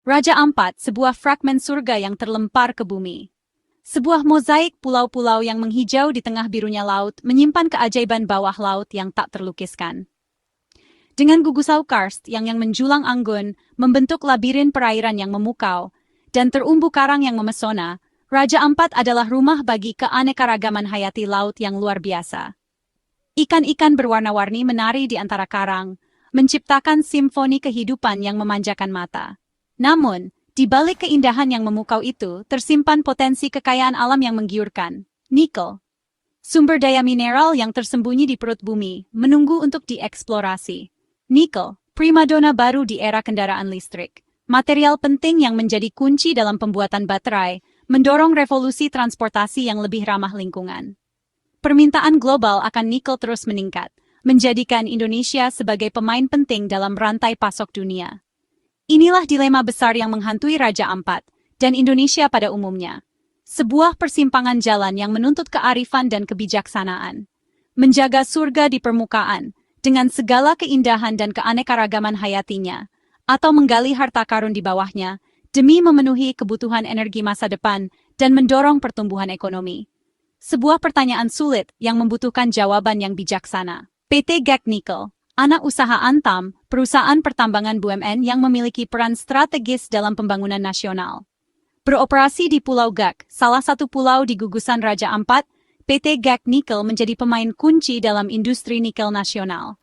Raja Ampat, sebuah fragmen surga yang terlempar ke bumi. Sebuah mozaik pulau-pulau yang menghijau di tengah birunya laut menyimpan keajaiban bawah laut yang tak terlukiskan. Dengan gugusau karst yang menjulang anggun, membentuk labirin perairan yang memukau, dan terumbu karang yang memesona, Raja Ampat adalah rumah bagi keanekaragaman hayati laut yang luar biasa. Ikan-ikan berwarna-warni menari di antara karang, menciptakan simfoni kehidupan yang memanjakan mata. Namun, di balik keindahan yang memukau itu, tersimpan potensi kekayaan alam yang menggiurkan. Nikel, sumber daya mineral yang tersembunyi di perut bumi, menunggu untuk dieksplorasi. Nikel, primadona baru di era kendaraan listrik. Material penting yang menjadi kunci dalam pembuatan baterai, mendorong revolusi transportasi yang lebih ramah lingkungan. Permintaan global akan nikel terus meningkat, menjadikan Indonesia sebagai pemain penting dalam rantai pasok dunia. Inilah dilema besar yang menghantui Raja Ampat dan Indonesia pada umumnya. Sebuah persimpangan jalan yang menuntut kearifan dan kebijaksanaan. Menjaga surga di permukaan dengan segala keindahan dan keanekaragaman hayatinya, atau menggali harta karun di bawahnya demi memenuhi kebutuhan energi masa depan dan mendorong pertumbuhan ekonomi. Sebuah pertanyaan sulit yang membutuhkan jawaban yang bijaksana. PT GAC Nickel, anak usaha Antam, perusahaan pertambangan BUMN yang memiliki peran strategis dalam pembangunan nasional. Beroperasi di Pulau GAC, salah satu pulau di gugusan Raja Ampat, PT GAC Nickel menjadi pemain kunci dalam industri nikel nasional.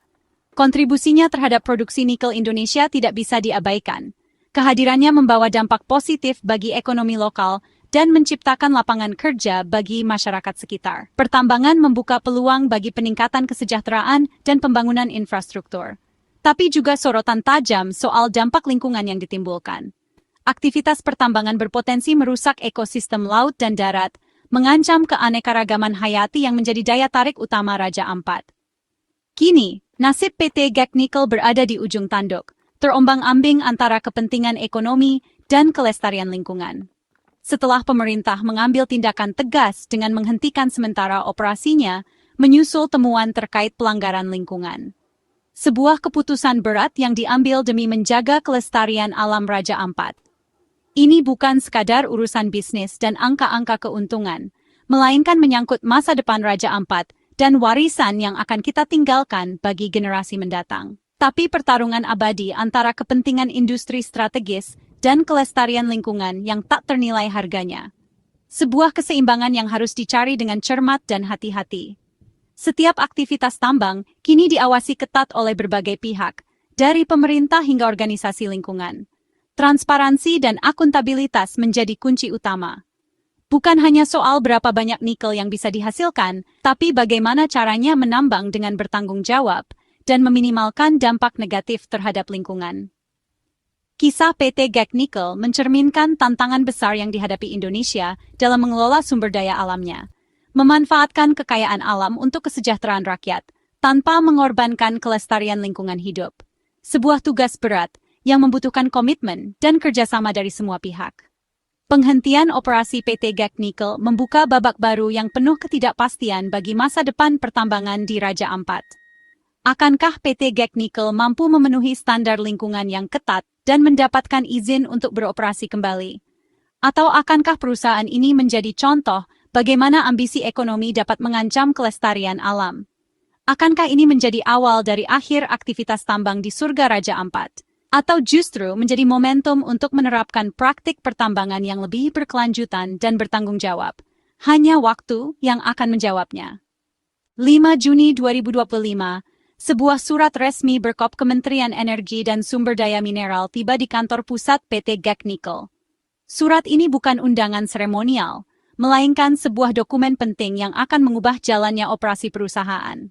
Kontribusinya terhadap produksi nikel Indonesia tidak bisa diabaikan. Kehadirannya membawa dampak positif bagi ekonomi lokal dan menciptakan lapangan kerja bagi masyarakat sekitar. Pertambangan membuka peluang bagi peningkatan kesejahteraan dan pembangunan infrastruktur. Tapi juga sorotan tajam soal dampak lingkungan yang ditimbulkan. Aktivitas pertambangan berpotensi merusak ekosistem laut dan darat, mengancam keanekaragaman hayati yang menjadi daya tarik utama Raja Ampat. Kini, nasib PT GAC Nickel berada di ujung tanduk, terombang-ambing antara kepentingan ekonomi dan kelestarian lingkungan. Setelah pemerintah mengambil tindakan tegas dengan menghentikan sementara operasinya, menyusul temuan terkait pelanggaran lingkungan. Sebuah keputusan berat yang diambil demi menjaga kelestarian alam Raja Ampat. Ini bukan sekadar urusan bisnis dan angka-angka keuntungan, melainkan menyangkut masa depan Raja Ampat dan warisan yang akan kita tinggalkan bagi generasi mendatang. Tapi pertarungan abadi antara kepentingan industri strategis dan kelestarian lingkungan yang tak ternilai harganya. Sebuah keseimbangan yang harus dicari dengan cermat dan hati-hati. Setiap aktivitas tambang kini diawasi ketat oleh berbagai pihak, dari pemerintah hingga organisasi lingkungan. Transparansi dan akuntabilitas menjadi kunci utama. Bukan hanya soal berapa banyak nikel yang bisa dihasilkan, tapi bagaimana caranya menambang dengan bertanggung jawab dan meminimalkan dampak negatif terhadap lingkungan. Kisah PT GAC Nickel mencerminkan tantangan besar yang dihadapi Indonesia dalam mengelola sumber daya alamnya, memanfaatkan kekayaan alam untuk kesejahteraan rakyat, tanpa mengorbankan kelestarian lingkungan hidup. Sebuah tugas berat yang membutuhkan komitmen dan kerjasama dari semua pihak. Penghentian operasi PT GAC Nickel membuka babak baru yang penuh ketidakpastian bagi masa depan pertambangan di Raja Ampat. Akankah PT GAC Nickel mampu memenuhi standar lingkungan yang ketat dan mendapatkan izin untuk beroperasi kembali? Atau akankah perusahaan ini menjadi contoh bagaimana ambisi ekonomi dapat mengancam kelestarian alam? Akankah ini menjadi awal dari akhir aktivitas tambang di surga Raja Ampat? Atau justru menjadi momentum untuk menerapkan praktik pertambangan yang lebih berkelanjutan dan bertanggung jawab? Hanya waktu yang akan menjawabnya. 5 Juni 2025, sebuah surat resmi berkop Kementerian Energi dan Sumber Daya Mineral tiba di kantor pusat PT GAC Nickel. Surat ini bukan undangan seremonial, melainkan sebuah dokumen penting yang akan mengubah jalannya operasi perusahaan.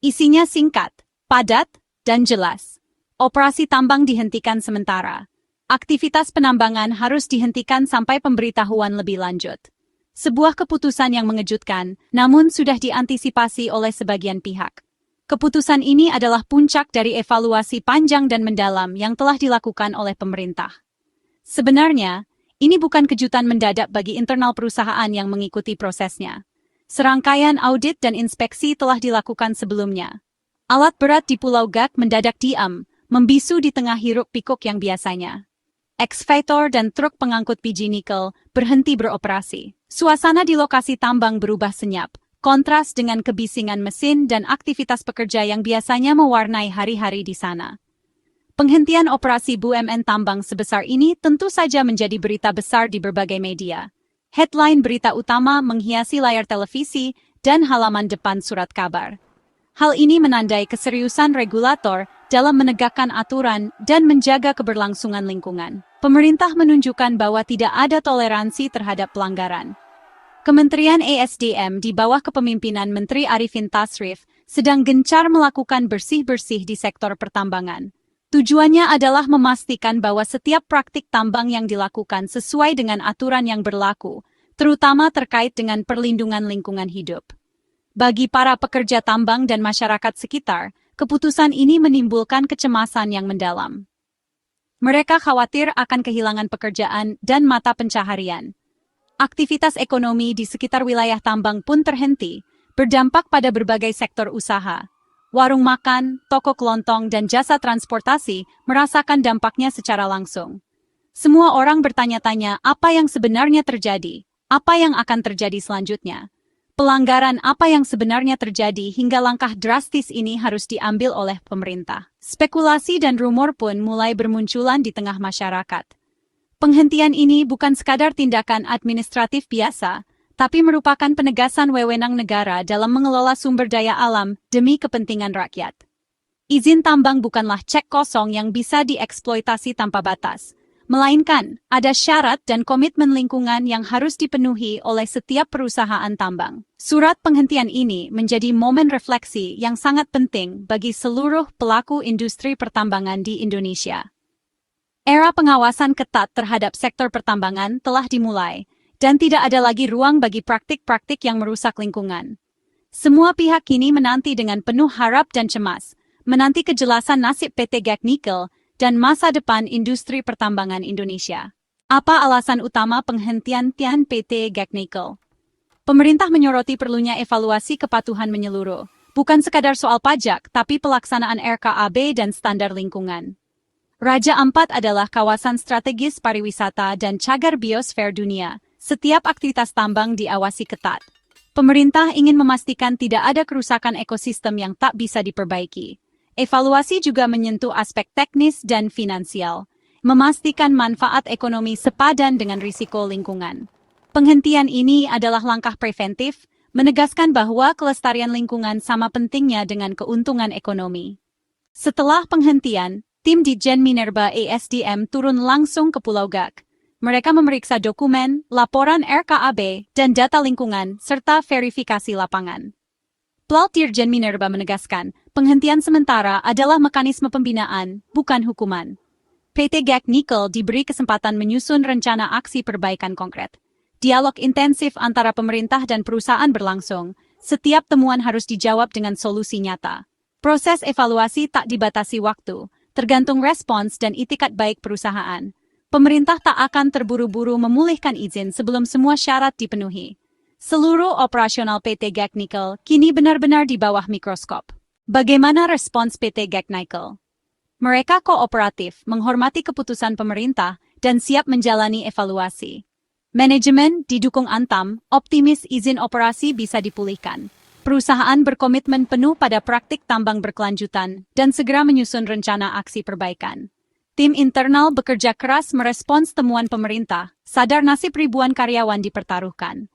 Isinya singkat, padat, dan jelas. Operasi tambang dihentikan sementara. Aktivitas penambangan harus dihentikan sampai pemberitahuan lebih lanjut. Sebuah keputusan yang mengejutkan, namun sudah diantisipasi oleh sebagian pihak. Keputusan ini adalah puncak dari evaluasi panjang dan mendalam yang telah dilakukan oleh pemerintah. Sebenarnya, ini bukan kejutan mendadak bagi internal perusahaan yang mengikuti prosesnya. Serangkaian audit dan inspeksi telah dilakukan sebelumnya. Alat berat di Pulau GAC mendadak diam, membisu di tengah hiruk-pikuk yang biasanya. ekskavator dan truk pengangkut biji nikel berhenti beroperasi. Suasana di lokasi tambang berubah senyap, kontras dengan kebisingan mesin dan aktivitas pekerja yang biasanya mewarnai hari-hari di sana. Penghentian operasi BUMN tambang sebesar ini tentu saja menjadi berita besar di berbagai media. Headline berita utama menghiasi layar televisi dan halaman depan surat kabar. Hal ini menandai keseriusan regulator dalam menegakkan aturan dan menjaga keberlangsungan lingkungan. Pemerintah menunjukkan bahwa tidak ada toleransi terhadap pelanggaran. Kementerian ESDM di bawah kepemimpinan Menteri Arifin Tasrif sedang gencar melakukan bersih-bersih di sektor pertambangan. Tujuannya adalah memastikan bahwa setiap praktik tambang yang dilakukan sesuai dengan aturan yang berlaku, terutama terkait dengan perlindungan lingkungan hidup. Bagi para pekerja tambang dan masyarakat sekitar, keputusan ini menimbulkan kecemasan yang mendalam. Mereka khawatir akan kehilangan pekerjaan dan mata pencaharian. Aktivitas ekonomi di sekitar wilayah tambang pun terhenti, berdampak pada berbagai sektor usaha. Warung makan, toko kelontong, dan jasa transportasi merasakan dampaknya secara langsung. Semua orang bertanya-tanya apa yang sebenarnya terjadi, apa yang akan terjadi selanjutnya. Pelanggaran apa yang sebenarnya terjadi hingga langkah drastis ini harus diambil oleh pemerintah. Spekulasi dan rumor pun mulai bermunculan di tengah masyarakat. Penghentian ini bukan sekadar tindakan administratif biasa, tapi merupakan penegasan wewenang negara dalam mengelola sumber daya alam demi kepentingan rakyat. Izin tambang bukanlah cek kosong yang bisa dieksploitasi tanpa batas, melainkan ada syarat dan komitmen lingkungan yang harus dipenuhi oleh setiap perusahaan tambang. Surat penghentian ini menjadi momen refleksi yang sangat penting bagi seluruh pelaku industri pertambangan di Indonesia. Era pengawasan ketat terhadap sektor pertambangan telah dimulai, dan tidak ada lagi ruang bagi praktik-praktik yang merusak lingkungan. Semua pihak kini menanti dengan penuh harap dan cemas, menanti kejelasan nasib PT GAC Nickel dan masa depan industri pertambangan Indonesia. Apa alasan utama penghentian PT GAC Nickel? Pemerintah menyoroti perlunya evaluasi kepatuhan menyeluruh, bukan sekadar soal pajak, tapi pelaksanaan RKAB dan standar lingkungan. Raja Ampat adalah kawasan strategis pariwisata dan cagar biosfer dunia. Setiap aktivitas tambang diawasi ketat. Pemerintah ingin memastikan tidak ada kerusakan ekosistem yang tak bisa diperbaiki. Evaluasi juga menyentuh aspek teknis dan finansial, memastikan manfaat ekonomi sepadan dengan risiko lingkungan. Penghentian ini adalah langkah preventif, menegaskan bahwa kelestarian lingkungan sama pentingnya dengan keuntungan ekonomi. Setelah penghentian, tim Ditjen Minerba ESDM turun langsung ke Pulau GAC. Mereka memeriksa dokumen, laporan RKAB, dan data lingkungan, serta verifikasi lapangan. Plt Dirjen Minerba menegaskan, penghentian sementara adalah mekanisme pembinaan, bukan hukuman. PT GAC Nickel diberi kesempatan menyusun rencana aksi perbaikan konkret. Dialog intensif antara pemerintah dan perusahaan berlangsung. Setiap temuan harus dijawab dengan solusi nyata. Proses evaluasi tak dibatasi waktu, tergantung respons dan itikat baik perusahaan. Pemerintah tak akan terburu-buru memulihkan izin sebelum semua syarat dipenuhi. Seluruh operasional PT GAC Nickel kini benar-benar di bawah mikroskop. Bagaimana respons PT GAC Nickel? Mereka kooperatif, menghormati keputusan pemerintah, dan siap menjalani evaluasi. Manajemen, didukung Antam, optimis izin operasi bisa dipulihkan. Perusahaan berkomitmen penuh pada praktik tambang berkelanjutan dan segera menyusun rencana aksi perbaikan. Tim internal bekerja keras merespons temuan pemerintah, sadar nasib ribuan karyawan dipertaruhkan.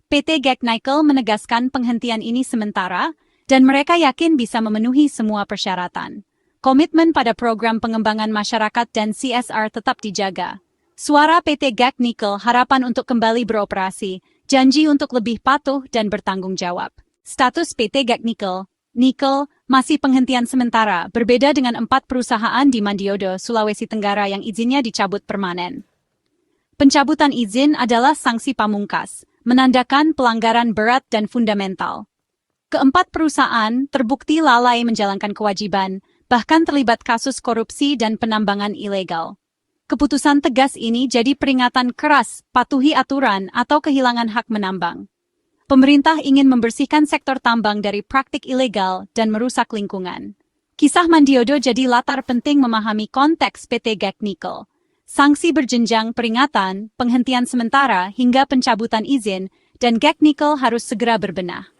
PT GAC Nickel menegaskan penghentian ini sementara, dan mereka yakin bisa memenuhi semua persyaratan. Komitmen pada program pengembangan masyarakat dan CSR tetap dijaga. Suara PT GAC Nickel harapan untuk kembali beroperasi, janji untuk lebih patuh dan bertanggung jawab. Status PT GAC Nickel masih penghentian sementara, berbeda dengan 4 perusahaan di Mandiodo, Sulawesi Tenggara yang izinnya dicabut permanen. Pencabutan izin adalah sanksi pamungkas, menandakan pelanggaran berat dan fundamental. Keempat perusahaan terbukti lalai menjalankan kewajiban, bahkan terlibat kasus korupsi dan penambangan ilegal. Keputusan tegas ini jadi peringatan keras, patuhi aturan atau kehilangan hak menambang. Pemerintah ingin membersihkan sektor tambang dari praktik ilegal dan merusak lingkungan. Kisah Mandiodo jadi latar penting memahami konteks PT GAC Nickel. Sanksi berjenjang peringatan, penghentian sementara, hingga pencabutan izin, dan Gek Nikel harus segera berbenah.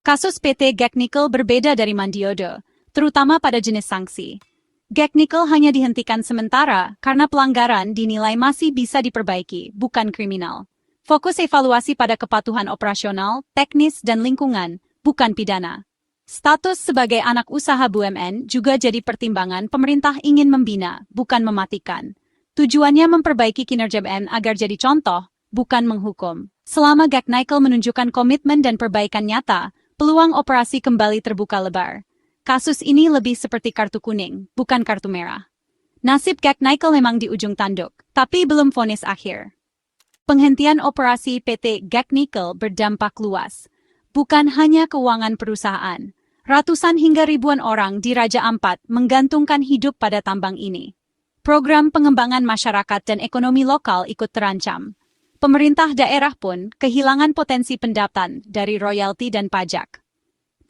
Kasus PT Gek Nikel berbeda dari Mandiodo, terutama pada jenis sanksi. Gek Nikel hanya dihentikan sementara karena pelanggaran dinilai masih bisa diperbaiki, bukan kriminal. Fokus evaluasi pada kepatuhan operasional, teknis, dan lingkungan, bukan pidana. Status sebagai anak usaha BUMN juga jadi pertimbangan pemerintah ingin membina, bukan mematikan. Tujuannya memperbaiki kinerja BUMN agar jadi contoh, bukan menghukum. Selama Gek Nikel menunjukkan komitmen dan perbaikan nyata, peluang operasi kembali terbuka lebar. Kasus ini lebih seperti kartu kuning, bukan kartu merah. Nasib Gek Nikel memang di ujung tanduk, tapi belum vonis akhir. Penghentian operasi PT Gek Nikel berdampak luas. Bukan hanya keuangan perusahaan. Ratusan hingga ribuan orang di Raja Ampat menggantungkan hidup pada tambang ini. Program pengembangan masyarakat dan ekonomi lokal ikut terancam. Pemerintah daerah pun kehilangan potensi pendapatan dari royalti dan pajak.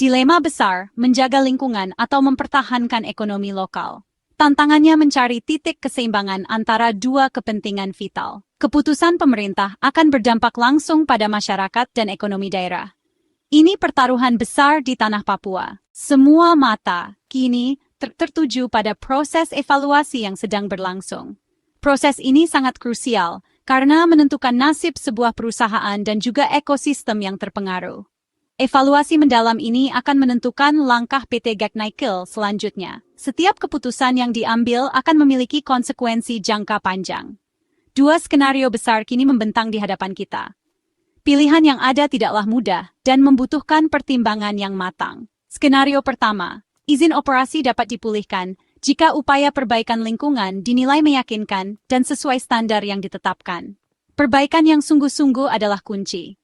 Dilema besar, menjaga lingkungan atau mempertahankan ekonomi lokal. Tantangannya mencari titik keseimbangan antara dua kepentingan vital. Keputusan pemerintah akan berdampak langsung pada masyarakat dan ekonomi daerah. Ini pertaruhan besar di tanah Papua. Semua mata kini tertuju pada proses evaluasi yang sedang berlangsung. Proses ini sangat krusial karena menentukan nasib sebuah perusahaan dan juga ekosistem yang terpengaruh. Evaluasi mendalam ini akan menentukan langkah PT Gek Nikel selanjutnya. Setiap keputusan yang diambil akan memiliki konsekuensi jangka panjang. Dua skenario besar kini membentang di hadapan kita. Pilihan yang ada tidaklah mudah dan membutuhkan pertimbangan yang matang. Skenario pertama, izin operasi dapat dipulihkan jika upaya perbaikan lingkungan dinilai meyakinkan dan sesuai standar yang ditetapkan. Perbaikan yang sungguh-sungguh adalah kunci.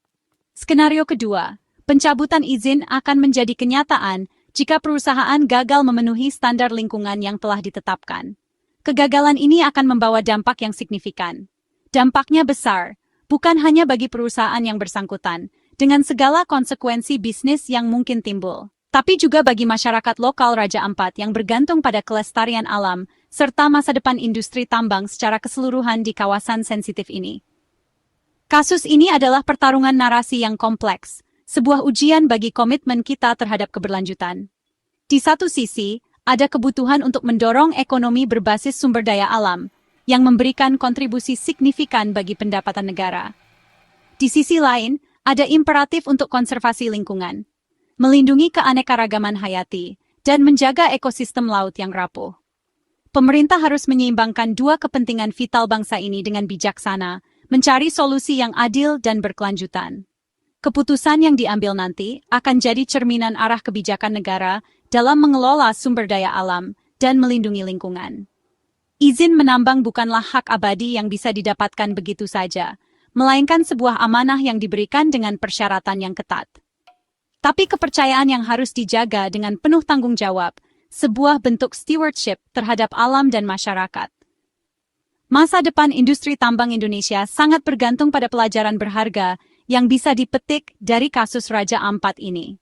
Skenario kedua, pencabutan izin akan menjadi kenyataan jika perusahaan gagal memenuhi standar lingkungan yang telah ditetapkan. Kegagalan ini akan membawa dampak yang signifikan. Dampaknya besar, bukan hanya bagi perusahaan yang bersangkutan, dengan segala konsekuensi bisnis yang mungkin timbul, tapi juga bagi masyarakat lokal Raja Ampat yang bergantung pada kelestarian alam, serta masa depan industri tambang secara keseluruhan di kawasan sensitif ini. Kasus ini adalah pertarungan narasi yang kompleks, sebuah ujian bagi komitmen kita terhadap keberlanjutan. Di satu sisi, ada kebutuhan untuk mendorong ekonomi berbasis sumber daya alam, yang memberikan kontribusi signifikan bagi pendapatan negara. Di sisi lain, ada imperatif untuk konservasi lingkungan, melindungi keanekaragaman hayati, dan menjaga ekosistem laut yang rapuh. Pemerintah harus menyeimbangkan dua kepentingan vital bangsa ini dengan bijaksana, mencari solusi yang adil dan berkelanjutan. Keputusan yang diambil nanti akan jadi cerminan arah kebijakan negara dalam mengelola sumber daya alam dan melindungi lingkungan. Izin menambang bukanlah hak abadi yang bisa didapatkan begitu saja, melainkan sebuah amanah yang diberikan dengan persyaratan yang ketat. Tapi kepercayaan yang harus dijaga dengan penuh tanggung jawab, sebuah bentuk stewardship terhadap alam dan masyarakat. Masa depan industri tambang Indonesia sangat bergantung pada pelajaran berharga yang bisa dipetik dari kasus Raja Ampat ini.